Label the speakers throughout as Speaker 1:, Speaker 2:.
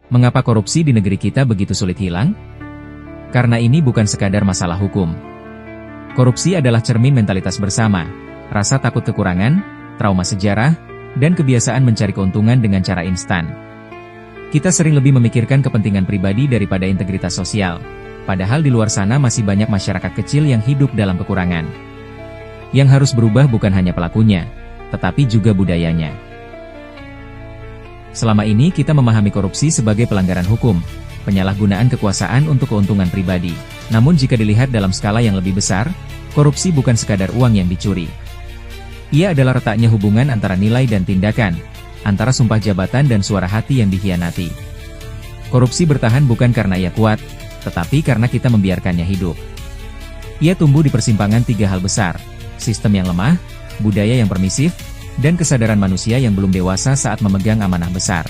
Speaker 1: Mengapa korupsi di negeri kita begitu sulit hilang? Karena ini bukan sekadar masalah hukum. Korupsi adalah cermin mentalitas bersama, rasa takut kekurangan, trauma sejarah, dan kebiasaan mencari keuntungan dengan cara instan. Kita sering lebih memikirkan kepentingan pribadi daripada integritas sosial, padahal di luar sana masih banyak masyarakat kecil yang hidup dalam kekurangan. Yang harus berubah bukan hanya pelakunya, tetapi juga budayanya. Selama ini kita memahami korupsi sebagai pelanggaran hukum, penyalahgunaan kekuasaan untuk keuntungan pribadi. Namun jika dilihat dalam skala yang lebih besar, korupsi bukan sekadar uang yang dicuri. Ia adalah retaknya hubungan antara nilai dan tindakan, antara sumpah jabatan dan suara hati yang dikhianati. Korupsi bertahan bukan karena ia kuat, tetapi karena kita membiarkannya hidup. Ia tumbuh di persimpangan tiga hal besar: sistem yang lemah, budaya yang permisif, dan kesadaran manusia yang belum dewasa saat memegang amanah besar.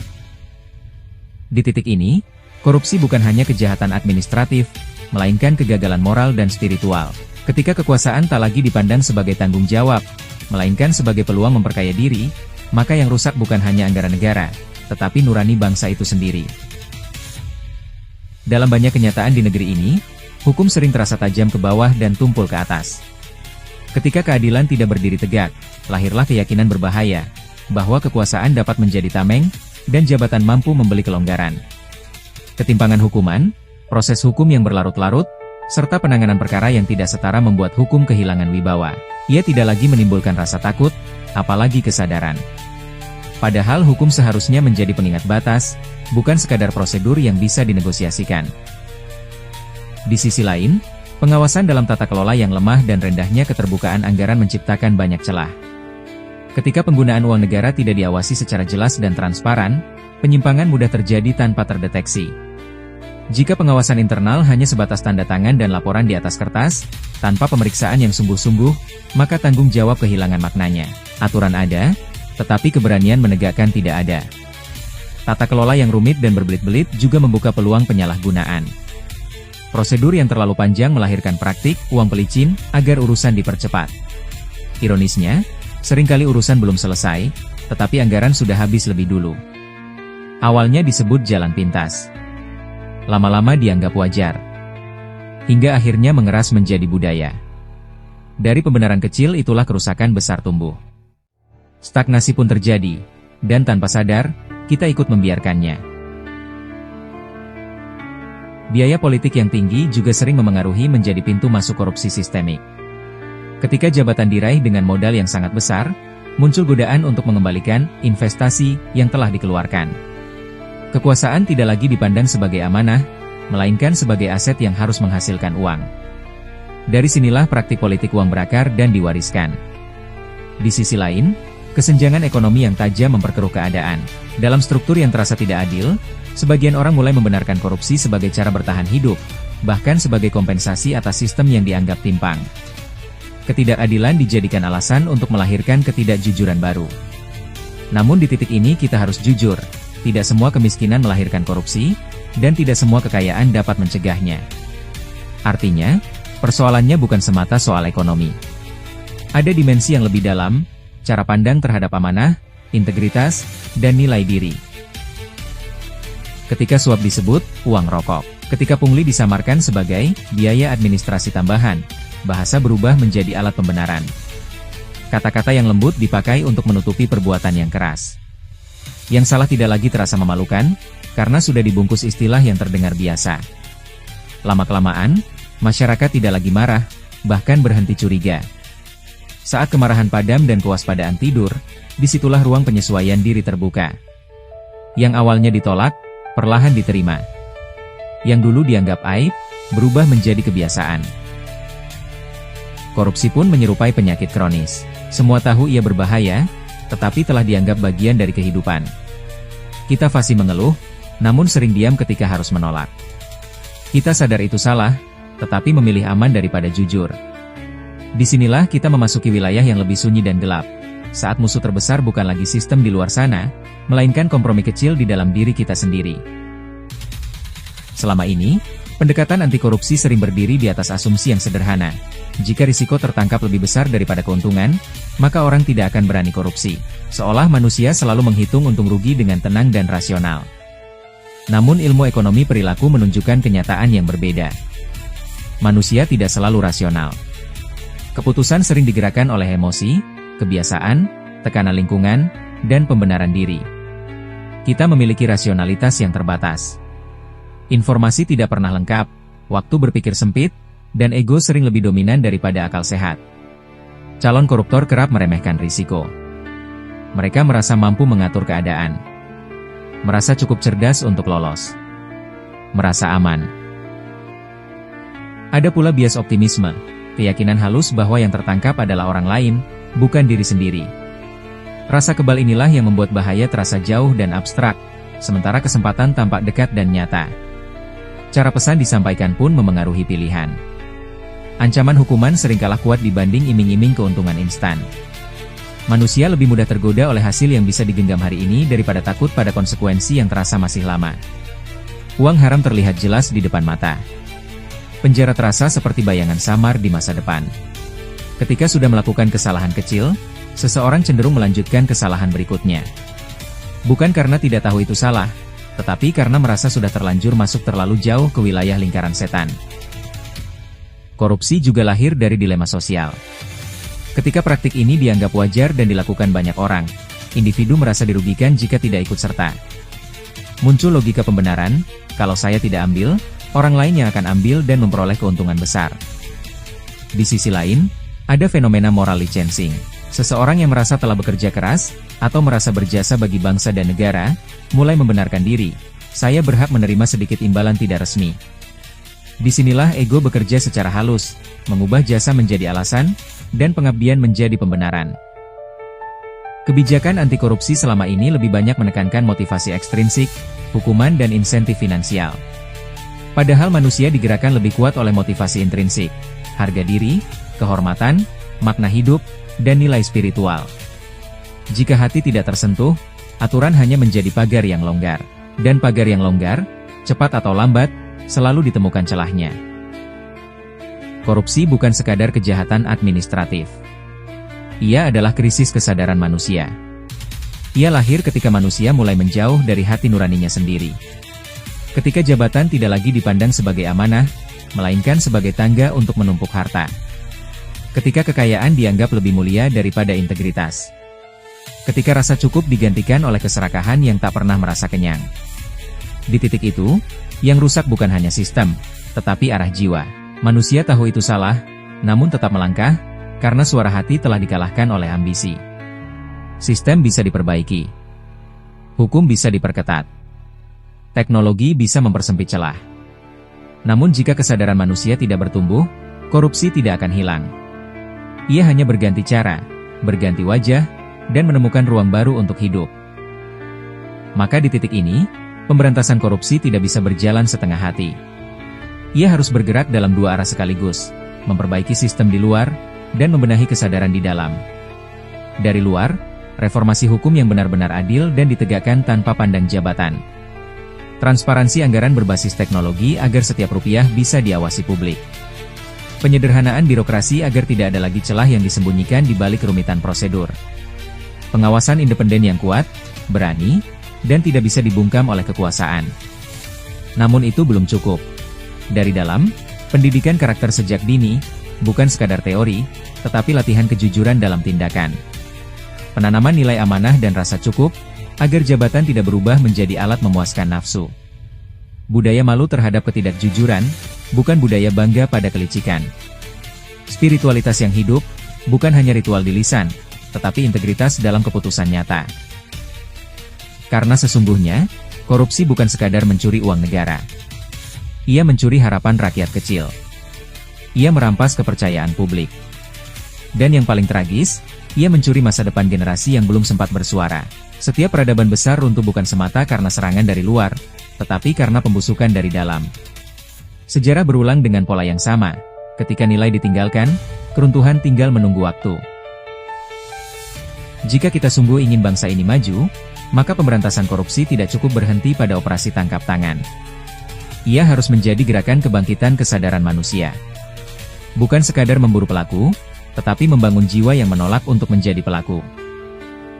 Speaker 1: Di titik ini, korupsi bukan hanya kejahatan administratif, melainkan kegagalan moral dan spiritual. Ketika kekuasaan tak lagi dipandang sebagai tanggung jawab, melainkan sebagai peluang memperkaya diri, maka yang rusak bukan hanya anggaran negara, tetapi nurani bangsa itu sendiri. Dalam banyak kenyataan di negeri ini, hukum sering terasa tajam ke bawah dan tumpul ke atas. Ketika keadilan tidak berdiri tegak, lahirlah keyakinan berbahaya, bahwa kekuasaan dapat menjadi tameng, dan jabatan mampu membeli kelonggaran. Ketimpangan hukuman, proses hukum yang berlarut-larut, serta penanganan perkara yang tidak setara membuat hukum kehilangan wibawa. Ia tidak lagi menimbulkan rasa takut, apalagi kesadaran. Padahal hukum seharusnya menjadi pengingat batas, bukan sekadar prosedur yang bisa dinegosiasikan. Di sisi lain, pengawasan dalam tata kelola yang lemah dan rendahnya keterbukaan anggaran menciptakan banyak celah. Ketika penggunaan uang negara tidak diawasi secara jelas dan transparan, penyimpangan mudah terjadi tanpa terdeteksi. Jika pengawasan internal hanya sebatas tanda tangan dan laporan di atas kertas, tanpa pemeriksaan yang sungguh-sungguh, maka tanggung jawab kehilangan maknanya. Aturan ada, tetapi keberanian menegakkan tidak ada. Tata kelola yang rumit dan berbelit-belit juga membuka peluang penyalahgunaan. Prosedur yang terlalu panjang melahirkan praktik uang pelicin agar urusan dipercepat. Ironisnya, seringkali urusan belum selesai, tetapi anggaran sudah habis lebih dulu. Awalnya disebut jalan pintas. Lama-lama dianggap wajar. Hingga akhirnya mengeras menjadi budaya. Dari pembenaran kecil itulah kerusakan besar tumbuh. Stagnasi pun terjadi, dan tanpa sadar, kita ikut membiarkannya. Biaya politik yang tinggi juga sering memengaruhi menjadi pintu masuk korupsi sistemik. Ketika jabatan diraih dengan modal yang sangat besar, muncul godaan untuk mengembalikan investasi yang telah dikeluarkan. Kekuasaan tidak lagi dipandang sebagai amanah, melainkan sebagai aset yang harus menghasilkan uang. Dari sinilah praktik politik uang berakar dan diwariskan. Di sisi lain, kesenjangan ekonomi yang tajam memperkeruh keadaan. Dalam struktur yang terasa tidak adil, sebagian orang mulai membenarkan korupsi sebagai cara bertahan hidup, bahkan sebagai kompensasi atas sistem yang dianggap timpang. Ketidakadilan dijadikan alasan untuk melahirkan ketidakjujuran baru. Namun di titik ini kita harus jujur, tidak semua kemiskinan melahirkan korupsi, dan tidak semua kekayaan dapat mencegahnya. Artinya, persoalannya bukan semata soal ekonomi. Ada dimensi yang lebih dalam, cara pandang terhadap amanah, integritas, dan nilai diri. Ketika suap disebut uang rokok, ketika pungli disamarkan sebagai biaya administrasi tambahan, bahasa berubah menjadi alat pembenaran. Kata-kata yang lembut dipakai untuk menutupi perbuatan yang keras. Yang salah tidak lagi terasa memalukan, karena sudah dibungkus istilah yang terdengar biasa. Lama-kelamaan, masyarakat tidak lagi marah, bahkan berhenti curiga. Saat kemarahan padam dan kewaspadaan tidur, disitulah ruang penyesuaian diri terbuka. Yang awalnya ditolak, perlahan diterima. Yang dulu dianggap aib, berubah menjadi kebiasaan. Korupsi pun menyerupai penyakit kronis. Semua tahu ia berbahaya, tetapi telah dianggap bagian dari kehidupan. Kita fasih mengeluh, namun sering diam ketika harus menolak. Kita sadar itu salah, tetapi memilih aman daripada jujur. Disinilah kita memasuki wilayah yang lebih sunyi dan gelap. Saat musuh terbesar bukan lagi sistem di luar sana, melainkan kompromi kecil di dalam diri kita sendiri. Selama ini, pendekatan anti korupsi sering berdiri di atas asumsi yang sederhana. Jika risiko tertangkap lebih besar daripada keuntungan, maka orang tidak akan berani korupsi. Seolah manusia selalu menghitung untung rugi dengan tenang dan rasional. Namun ilmu ekonomi perilaku menunjukkan kenyataan yang berbeda. Manusia tidak selalu rasional. Keputusan sering digerakkan oleh emosi, kebiasaan, tekanan lingkungan, dan pembenaran diri. Kita memiliki rasionalitas yang terbatas. Informasi tidak pernah lengkap, waktu berpikir sempit, dan ego sering lebih dominan daripada akal sehat. Calon koruptor kerap meremehkan risiko. Mereka merasa mampu mengatur keadaan. Merasa cukup cerdas untuk lolos. Merasa aman. Ada pula bias optimisme, keyakinan halus bahwa yang tertangkap adalah orang lain, bukan diri sendiri. Rasa kebal inilah yang membuat bahaya terasa jauh dan abstrak, sementara kesempatan tampak dekat dan nyata. Cara pesan disampaikan pun memengaruhi pilihan. Ancaman hukuman sering kalah kuat dibanding iming-iming keuntungan instan. Manusia lebih mudah tergoda oleh hasil yang bisa digenggam hari ini daripada takut pada konsekuensi yang terasa masih lama. Uang haram terlihat jelas di depan mata. Penjara terasa seperti bayangan samar di masa depan. Ketika sudah melakukan kesalahan kecil, seseorang cenderung melanjutkan kesalahan berikutnya. Bukan karena tidak tahu itu salah, tetapi karena merasa sudah terlanjur masuk terlalu jauh ke wilayah lingkaran setan. Korupsi juga lahir dari dilema sosial. Ketika praktik ini dianggap wajar dan dilakukan banyak orang, individu merasa dirugikan jika tidak ikut serta. Muncul logika pembenaran, kalau saya tidak ambil, orang lain yang akan ambil dan memperoleh keuntungan besar. Di sisi lain, ada fenomena moral licensing. Seseorang yang merasa telah bekerja keras, atau merasa berjasa bagi bangsa dan negara, mulai membenarkan diri, saya berhak menerima sedikit imbalan tidak resmi. Disinilah ego bekerja secara halus, mengubah jasa menjadi alasan, dan pengabdian menjadi pembenaran. Kebijakan anti korupsi selama ini lebih banyak menekankan motivasi ekstrinsik, hukuman dan insentif finansial. Padahal manusia digerakkan lebih kuat oleh motivasi intrinsik, harga diri, kehormatan, makna hidup, dan nilai spiritual. Jika hati tidak tersentuh, aturan hanya menjadi pagar yang longgar. Dan pagar yang longgar, cepat atau lambat, selalu ditemukan celahnya. Korupsi bukan sekadar kejahatan administratif. Ia adalah krisis kesadaran manusia. Ia lahir ketika manusia mulai menjauh dari hati nuraninya sendiri. Ketika jabatan tidak lagi dipandang sebagai amanah, melainkan sebagai tangga untuk menumpuk harta. Ketika kekayaan dianggap lebih mulia daripada integritas. Ketika rasa cukup digantikan oleh keserakahan yang tak pernah merasa kenyang. Di titik itu, yang rusak bukan hanya sistem, tetapi arah jiwa. Manusia tahu itu salah, namun tetap melangkah, karena suara hati telah dikalahkan oleh ambisi. Sistem bisa diperbaiki. Hukum bisa diperketat. Teknologi bisa mempersempit celah. Namun jika kesadaran manusia tidak bertumbuh, korupsi tidak akan hilang. Ia hanya berganti cara, berganti wajah, dan menemukan ruang baru untuk hidup. Maka di titik ini, pemberantasan korupsi tidak bisa berjalan setengah hati. Ia harus bergerak dalam dua arah sekaligus, memperbaiki sistem di luar, dan membenahi kesadaran di dalam. Dari luar, reformasi hukum yang benar-benar adil dan ditegakkan tanpa pandang jabatan. Transparansi anggaran berbasis teknologi agar setiap rupiah bisa diawasi publik. Penyederhanaan birokrasi agar tidak ada lagi celah yang disembunyikan di balik kerumitan prosedur. Pengawasan independen yang kuat, berani, dan tidak bisa dibungkam oleh kekuasaan. Namun itu belum cukup. Dari dalam, pendidikan karakter sejak dini, bukan sekadar teori, tetapi latihan kejujuran dalam tindakan. Penanaman nilai amanah dan rasa cukup, agar jabatan tidak berubah menjadi alat memuaskan nafsu. Budaya malu terhadap ketidakjujuran, bukan budaya bangga pada kelicikan. Spiritualitas yang hidup, bukan hanya ritual di lisan, tetapi integritas dalam keputusan nyata. Karena sesungguhnya, korupsi bukan sekadar mencuri uang negara. Ia mencuri harapan rakyat kecil. Ia merampas kepercayaan publik. Dan yang paling tragis, ia mencuri masa depan generasi yang belum sempat bersuara. Setiap peradaban besar runtuh bukan semata karena serangan dari luar, tetapi karena pembusukan dari dalam. Sejarah berulang dengan pola yang sama. Ketika nilai ditinggalkan, keruntuhan tinggal menunggu waktu. Jika kita sungguh ingin bangsa ini maju, maka pemberantasan korupsi tidak cukup berhenti pada operasi tangkap tangan. Ia harus menjadi gerakan kebangkitan kesadaran manusia. Bukan sekadar memburu pelaku, tetapi membangun jiwa yang menolak untuk menjadi pelaku.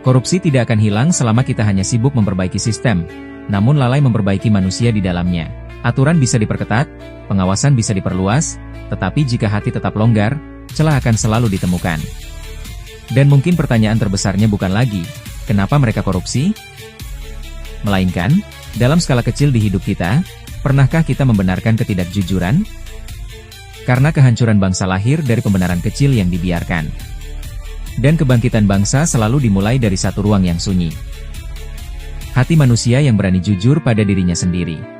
Speaker 1: Korupsi tidak akan hilang selama kita hanya sibuk memperbaiki sistem, namun lalai memperbaiki manusia di dalamnya. Aturan bisa diperketat, pengawasan bisa diperluas, tetapi jika hati tetap longgar, celah akan selalu ditemukan. Dan mungkin pertanyaan terbesarnya bukan lagi, kenapa mereka korupsi? Melainkan, dalam skala kecil di hidup kita, pernahkah kita membenarkan ketidakjujuran? Karena kehancuran bangsa lahir dari pembenaran kecil yang dibiarkan. Dan kebangkitan bangsa selalu dimulai dari satu ruang yang sunyi. Hati manusia yang berani jujur pada dirinya sendiri.